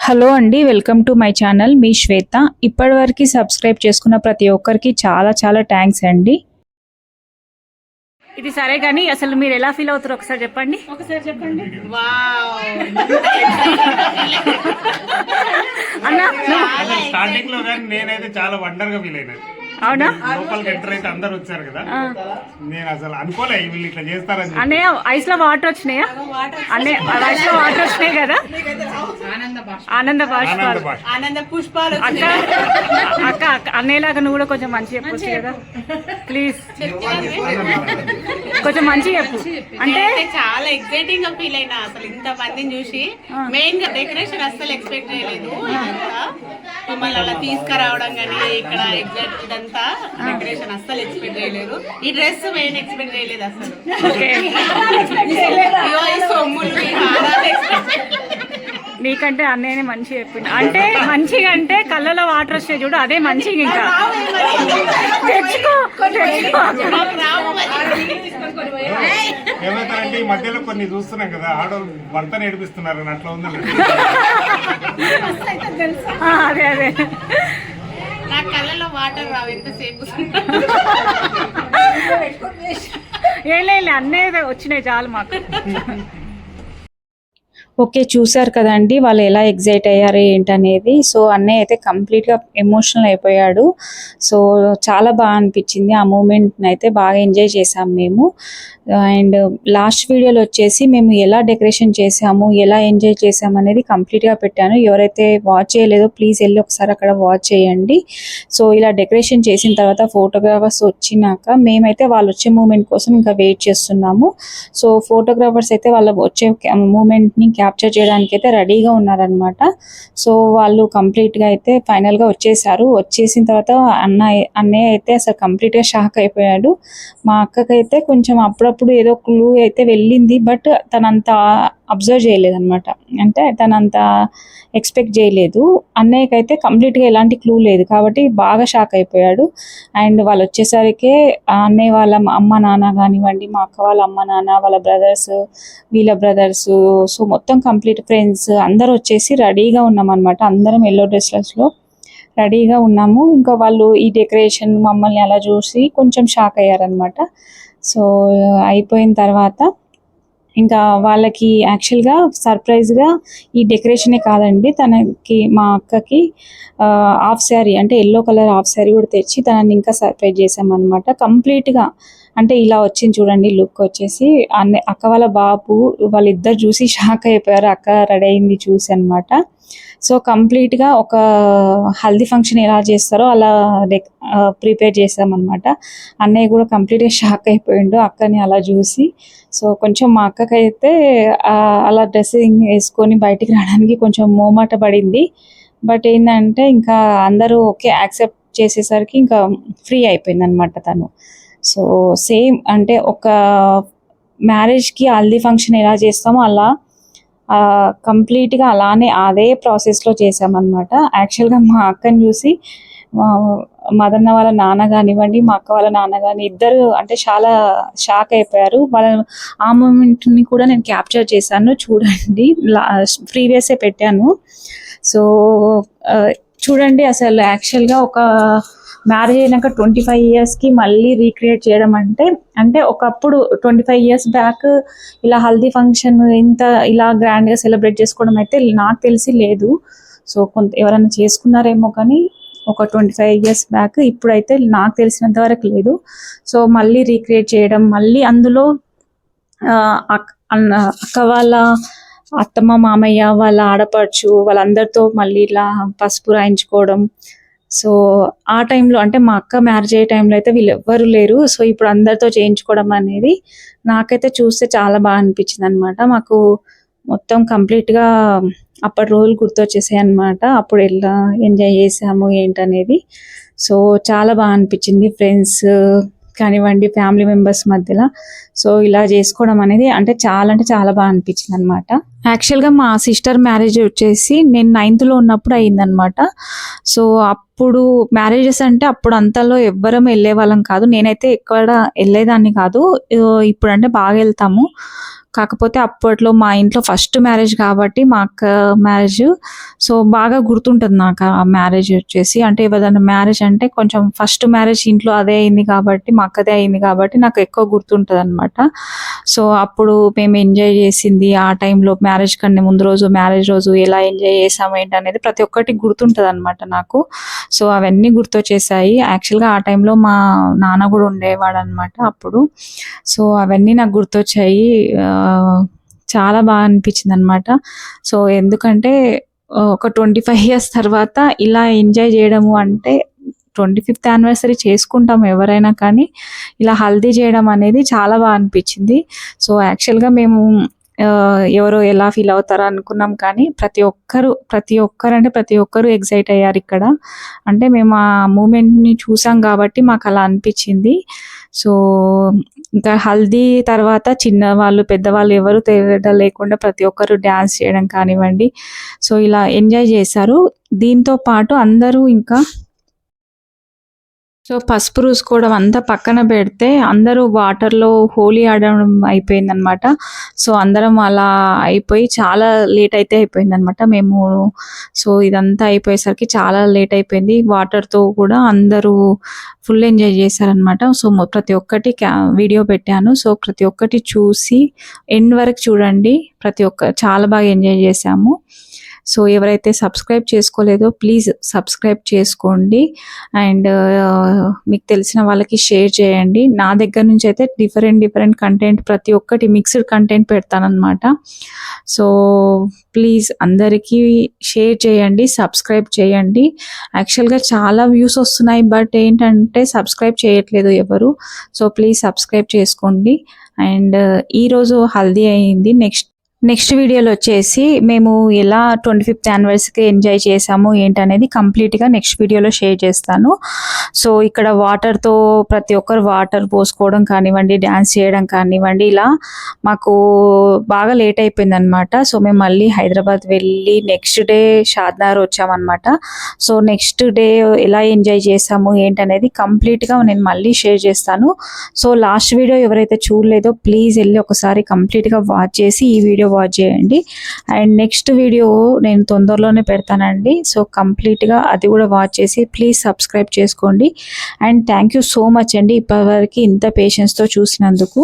Hello అండి, welcome to my channel. మీ శ్వేత. ఇప్పటివరకు subscribe చేసుకున్న ప్రతి ఒక్కరికి చాలా చాలా థ్యాంక్స్ అండి. ఇది సరే కానీ అసలు మీరు ఎలా ఫీల్ అవుతారు ఒకసారి చెప్పండి. అన్న స్టార్టింగ్ లో కానీ నేనైతే చాలా వండర్ గా ఫీల్ అయినా. అవునా? లోపలికి ఎంటర్ అయితే అందరు వచ్చారు కదా, నేను అసలు అనుకోలే వీళ్ళు ఇట్లా చేస్తారని. అన్నయ్య ఐస్ లో వాటర్ వచ్చినాయా? అన్నయ్య ఐస్ లో వాటర్ వచ్చినాయి కదా, ఆనంద పుష్పాలు. అక్క అక్క అన్నయ్యలాగా నువ్వు కూడా కొంచెం మంచి చెప్పొచ్చు కదా ప్లీజ్, కొంచెం మంచి చెప్పు. అంటే చాలా ఎక్సైటింగ్ గా ఫీల్ అయినా అసలు ఇంత మందిని చూసి. మెయిన్ గా డెకరేషన్ అసలు ఎక్స్పెక్ట్ చేయలేదు, మిమ్మల్ని అలా తీసుకురావడం కానీ ఇక్కడ ఎగ్జాక్ట్ ఇదంతా డెకరేషన్ అస్సలు ఎక్స్పెక్ట్ చేయలేదు. ఈ డ్రెస్ మెయిన్ ఎక్స్పెక్ట్ చేయలేదు అసలు. నీకంటే అన్నయ్యనే మంచి చెప్పింది. అంటే మంచిగా అంటే కళ్ళలో వాటర్ వస్తే చూడు, అదే మంచిగా. ఇంకా ఏమైతారంటే ఈ మధ్యలో కొన్ని చూస్తున్నాం కదా, ఆడవాళ్ళు భర్త నేర్పిస్తున్నారు అట్లా ఉంది. అదే అదే నా కళ్ళలో వాటర్ రావు ఎంతసేపు. ఏం లేదు, అన్నయ్య వచ్చినాయి చాలు మాకు. ఓకే, చూసారు కదండి వాళ్ళు ఎలా ఎగ్జైట్ అయ్యారు ఏంటనేది. సో అన్నయ్య అయితే కంప్లీట్గా ఎమోషనల్ అయిపోయాడు. సో చాలా బాగా అనిపించింది, ఆ మూమెంట్ని అయితే బాగా ఎంజాయ్ చేసాం మేము. అండ్ లాస్ట్ వీడియోలో వచ్చేసి మేము ఎలా డెకరేషన్ చేసాము, ఎలా ఎంజాయ్ చేసాము అనేది కంప్లీట్గా పెట్టాను. ఎవరైతే వాచ్ చేయలేదో ప్లీజ్ వెళ్ళి ఒకసారి అక్కడ వాచ్ చేయండి. సో ఇలా డెకరేషన్ చేసిన తర్వాత ఫోటోగ్రాఫర్స్ వచ్చినాక మేమైతే వాళ్ళు వచ్చే మూమెంట్ కోసం ఇంకా వెయిట్ చేస్తున్నాము. సో ఫోటోగ్రాఫర్స్ అయితే వాళ్ళ వచ్చే మూమెంట్ని క్యాప్చర్ చేయడానికి అయితే రెడీగా ఉన్నారనమాట. సో వాళ్ళు కంప్లీట్గా అయితే ఫైనల్గా వచ్చేసారు. వచ్చేసిన తర్వాత అన్నయ్య అయితే అసలు కంప్లీట్గా షాక్ అయిపోయాడు. మా అక్కకైతే కొంచెం అప్పుడప్పుడు ఏదో క్లూ అయితే వెళ్ళింది, బట్ తనంత అబ్జర్వ్ చేయలేదు అనమాట. అంటే తనంత ఎక్స్పెక్ట్ చేయలేదు. అన్నయ్యకైతే కంప్లీట్గా ఎలాంటి క్లూ లేదు కాబట్టి బాగా షాక్ అయిపోయాడు. అండ్ వాళ్ళు వచ్చేసరికి అన్నయ్య వాళ్ళ అమ్మ నాన్న కానివ్వండి, మా అక్క వాళ్ళ అమ్మ నాన్న, వాళ్ళ బ్రదర్స్, వీళ్ళ బ్రదర్స్, సో మొత్తం కంప్లీట్ ఫ్రెండ్స్ అందరూ వచ్చేసి రెడీగా ఉన్నాం అనమాట. అందరం ఎల్లో డ్రెస్లెస్లో రెడీగా ఉన్నాము. ఇంకా వాళ్ళు ఈ డెకరేషన్ మమ్మల్ని అలా చూసి కొంచెం షాక్ అయ్యారనమాట. సో అయిపోయిన తర్వాత ఇంకా వాళ్ళకి యాక్చువల్గా సర్ప్రైజ్గా ఈ డెకరేషనే కాదండి, తనకి మా అక్కకి హాఫ్ శారీ అంటే ఎల్లో కలర్ హాఫ్ శారీ కూడా తెచ్చి తనని ఇంకా సర్ప్రైజ్ చేసామన్నమాట. కంప్లీట్గా అంటే ఇలా వచ్చింది చూడండి లుక్ వచ్చేసి. అక్క వాళ్ళ బాబు వాళ్ళిద్దరు చూసి షాక్ అయిపోయారు అక్క రెడీ అయింది చూసి అనమాట. సో కంప్లీట్గా ఒక హల్దీ ఫంక్షన్ ఎలా చేస్తారో అలా ప్రిపేర్ చేసామన్నమాట. అన్నయ్య కూడా కంప్లీట్గా షాక్ అయిపోయిండు అక్కని అలా చూసి. సో కొంచెం మా అక్కకైతే అలా డ్రెస్సింగ్ వేసుకొని బయటికి రావడానికి కొంచెం మోమాట పడింది. బట్ ఏంటంటే ఇంకా అందరూ ఓకే యాక్సెప్ట్ చేసేసరికి ఇంకా ఫ్రీ అయిపోయింది అనమాట తను. సో సేమ్ అంటే ఒక మ్యారేజ్కి హల్దీ ఫంక్షన్ ఎలా చేస్తామో అలా కంప్లీట్గా అలానే అదే ప్రాసెస్లో చేసామన్నమాట. యాక్చువల్గా మా అక్కని చూసి మదన్న వాళ్ళ నాన్న కానివ్వండి, మా అక్క వాళ్ళ నాన్న కానీ ఇద్దరు అంటే చాలా షాక్ అయిపోయారు. వాళ్ళ ఆ మూమెంట్ని కూడా నేను క్యాప్చర్ చేశాను చూడండి, ప్రీవియసే పెట్టాను. సో చూడండి అసలు యాక్చువల్గా ఒక మ్యారేజ్ అయినాక 25 yearsకి మళ్ళీ రీక్రియేట్ చేయడం అంటే ఒకప్పుడు 25 years బ్యాక్ ఇలా హల్దీ ఫంక్షన్ ఇంత ఇలా గ్రాండ్గా సెలబ్రేట్ చేసుకోవడం అయితే నాకు తెలిసి లేదు. సో ఎవరైనా చేసుకున్నారేమో కానీ ఒక 25 years బ్యాక్, ఇప్పుడైతే నాకు తెలిసినంత వరకు లేదు. సో మళ్ళీ రీక్రియేట్ చేయడం, మళ్ళీ అందులో అక్క వాళ్ళ అత్తమ్మ మామయ్య వాళ్ళ ఆడపడుచు వాళ్ళందరితో మళ్ళీ ఇలా పసుపు రాయించుకోవడం. సో ఆ టైంలో అంటే మా అక్క మ్యారేజ్ అయ్యే టైంలో అయితే వీళ్ళు ఎవ్వరు లేరు. సో ఇప్పుడు అందరితో చేయించుకోవడం అనేది నాకైతే చూస్తే చాలా బాగా అనిపించింది అనమాట. మాకు మొత్తం కంప్లీట్గా అప్పటి రోజులు గుర్తొచ్చేసాయి అనమాట. అప్పుడు ఎలా ఎంజాయ్ చేసాము ఏంటనేది. సో చాలా బాగా అనిపించింది ఫ్రెండ్స్ కానివ్వండి, ఫ్యామిలీ మెంబర్స్ మధ్యలో. సో ఇలా చేసుకోవడం అనేది అంటే చాలా బాగా అనిపించింది అనమాట. యాక్చువల్గా మా సిస్టర్ మ్యారేజ్ వచ్చేసి నేను 9th ఉన్నప్పుడు అయిందనమాట. సో అప్పుడు మ్యారేజెస్ అంటే అప్పుడు అంతలో ఎవ్వరం వెళ్ళే వాళ్ళం కాదు. నేనైతే ఎక్కడ వెళ్ళేదాన్ని కాదు. ఇప్పుడు అంటే బాగా వెళ్తాము. కాకపోతే అప్పట్లో మా ఇంట్లో ఫస్ట్ మ్యారేజ్ కాబట్టి మా అక్క మ్యారేజ్, సో బాగా గుర్తుంటుంది నాకు ఆ మ్యారేజ్ వచ్చేసి. అంటే ఏదైనా మ్యారేజ్ అంటే కొంచెం ఫస్ట్ మ్యారేజ్ ఇంట్లో అదే అయింది కాబట్టి, మా అక్కదే అయింది కాబట్టి నాకు ఎక్కువ గుర్తుంటుంది అనమాట. సో అప్పుడు మేము ఎంజాయ్ చేసింది ఆ టైంలో, మ్యారేజ్ కన్నా ముందు రోజు, మ్యారేజ్ రోజు ఎలా ఎంజాయ్ చేసాము ఏంటి అనేది ప్రతి ఒక్కటి గుర్తుంటుంది అనమాట నాకు. సో అవన్నీ గుర్తొచ్చేసాయి. యాక్చువల్గా ఆ టైంలో మా నాన్న కూడా ఉండేవాడు అనమాట అప్పుడు. సో అవన్నీ నాకు గుర్తొచ్చాయి. చాలా బాగా అనిపించింది అనమాట. సో ఎందుకంటే ఒక 25 years తర్వాత ఇలా ఎంజాయ్ చేయడము అంటే, 25th యానివర్సరీ చేసుకుంటాం ఎవరైనా, కానీ ఇలా హల్దీ చేయడం అనేది చాలా బాగా అనిపించింది. సో యాక్చువల్గా మేము ఎవరో ఎలా ఫీల్ అవుతారో అనుకున్నాం, కానీ ప్రతి ఒక్కరు ఎగ్జైట్ అయ్యారు ఇక్కడ. అంటే మేము ఆ మూమెంట్ని చూసాం కాబట్టి మాకు అలా అనిపించింది. సో ఇంకా హల్దీ తర్వాత చిన్నవాళ్ళు పెద్దవాళ్ళు ఎవరు తేడా లేకుండా ప్రతి ఒక్కరు డ్యాన్స్ చేయడం కానివ్వండి, సో ఇలా ఎంజాయ్ చేశారు. దీంతో పాటు అందరూ ఇంకా సో పసుపు పూసుకోవడం అంతా పక్కన పెడితే అందరూ వాటర్లో హోలీ ఆడడం అయిపోయిందనమాట. సో అందరం అలా అయిపోయి చాలా లేట్ అయితే అయిపోయిందనమాట. మేము సో ఇదంతా అయిపోయేసరికి చాలా లేట్ అయిపోయింది. వాటర్తో కూడా అందరూ ఫుల్ ఎంజాయ్ చేశారనమాట. సో ప్రతి ఒక్కటి వీడియో పెట్టాను. సో ప్రతి ఒక్కటి చూసి ఎండ్ వరకు చూడండి. చాలా బాగా ఎంజాయ్ చేశాము. సో ఎవరైతే సబ్స్క్రైబ్ చేసుకోలేదో ప్లీజ్ సబ్స్క్రైబ్ చేసుకోండి. అండ్ మీకు తెలిసిన వాళ్ళకి షేర్ చేయండి. నా దగ్గర నుంచి అయితే డిఫరెంట్ కంటెంట్, ప్రతి ఒక్కటి మిక్స్డ్ కంటెంట్ పెడతానన్నమాట. సో ప్లీజ్ అందరికీ షేర్ చేయండి, సబ్స్క్రైబ్ చేయండి. యాక్చువల్గా చాలా వ్యూస్ వస్తున్నాయి, బట్ ఏంటంటే సబ్స్క్రైబ్ చేయట్లేదు ఎవరు. సో ప్లీజ్ సబ్స్క్రైబ్ చేసుకోండి. అండ్ ఈరోజు హల్దీ అయింది. నెక్స్ట్ వీడియోలో వచ్చేసి మేము ఎలా 25th యానివర్సరీకి ఎంజాయ్ చేసాము ఏంటనేది కంప్లీట్గా నెక్స్ట్ వీడియోలో షేర్ చేస్తాను. సో ఇక్కడ వాటర్తో ప్రతి ఒక్కరు వాటర్ పోసుకోవడం కానివ్వండి, డ్యాన్స్ చేయడం కానివ్వండి, ఇలా మాకు బాగా లేట్ అయిపోయింది అనమాట. సో మేము మళ్ళీ హైదరాబాద్ వెళ్ళి నెక్స్ట్ డే షాద్నగర్ వచ్చామన్నమాట. సో నెక్స్ట్ డే ఎలా ఎంజాయ్ చేసాము ఏంటనేది కంప్లీట్గా నేను మళ్ళీ షేర్ చేస్తాను. సో లాస్ట్ వీడియో ఎవరైతే చూడలేదో ప్లీజ్ వెళ్ళి ఒకసారి కంప్లీట్గా వాచ్ చేసి ఈ వీడియో వాచ్ చేయండి. అండ్ నెక్స్ట్ వీడియో నేను తొందరలోనే పెడతానండి. సో కంప్లీట్గా అది కూడా వాచ్ చేసి ప్లీజ్ సబ్స్క్రైబ్ చేసుకోండి. And thank you so much అండి ఇప్పటివరకు ఇంత పేషెన్స్తో చూసినందుకు.